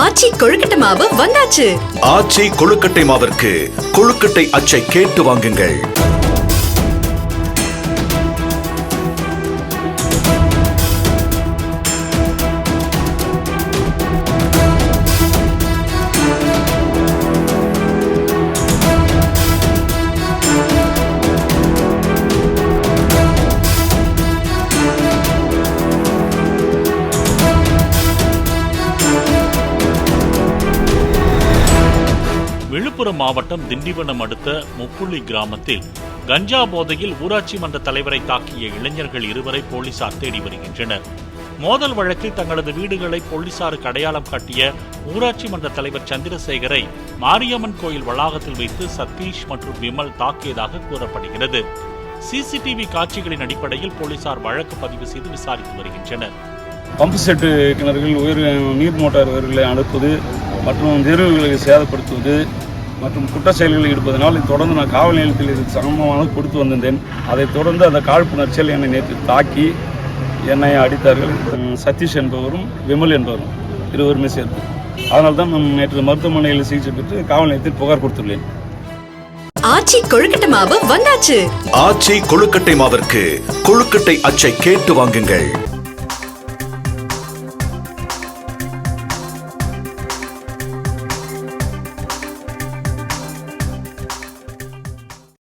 ஆச்சி கொழுக்கட்டை மாவு வந்தாச்சு. ஆச்சி கொழுக்கட்டை மாவிற்கு கொழுக்கட்டை அச்சை கேட்டு வாங்குங்கள். விழுப்புரம் மாவட்டம் திண்டிவனம் அடுத்த முப்புள்ளி கிராமத்தில் கஞ்சா போதையில் ஊராட்சி மன்ற தலைவரை தாக்கிய இளைஞர்கள் 2 போலீசார் தேடி வருகின்றனர். மோதல் வழக்கில் தங்களது வீடுகளை போலீசாருக்கு அடையாளம் காட்டிய ஊராட்சி மன்ற தலைவர் சந்திரசேகரை மாரியம்மன் கோயில் வளாகத்தில் வைத்து சதீஷ் மற்றும் விமல் தாக்கியதாக கூறப்படுகிறது. சிசிடிவி காட்சிகளின் அடிப்படையில் போலீசார் வழக்கு பதிவு செய்து விசாரித்து வருகின்றனர். பம்பு செட்டு கிணறுகள், நீர் மோட்டார் உயர்களை அனுப்புவது மற்றும் நிறுவனங்களை சேதப்படுத்துவது மற்றும் குற்ற செயல்களில் ஈடுபதனால் தொடர்ந்து நான் காவல் நிலையத்தில் இதுக்கு சமமாக கொடுத்து வந்திருந்தேன். அதைத் தொடர்ந்து அந்த காழ்ப்புணர்ச்சியில் என்னை நேற்று தாக்கி என்னை அடித்தார்கள். சதீஷ் என்பவரும் விமல் என்பவரும் 2 சேர்த்து. அதனால் தான் நான் நேற்று மருத்துவமனையில் சிகிச்சை பெற்று காவல் நிலையத்தில் புகார் கொடுத்துள்ளேன். ஆச்சி கொழுக்கட்டை மாவு வந்தாச்சு. ஆச்சி கொழுக்கட்டை மாவிற்கு கொழுக்கட்டை அச்சை கேட்டு வாங்குங்கள்.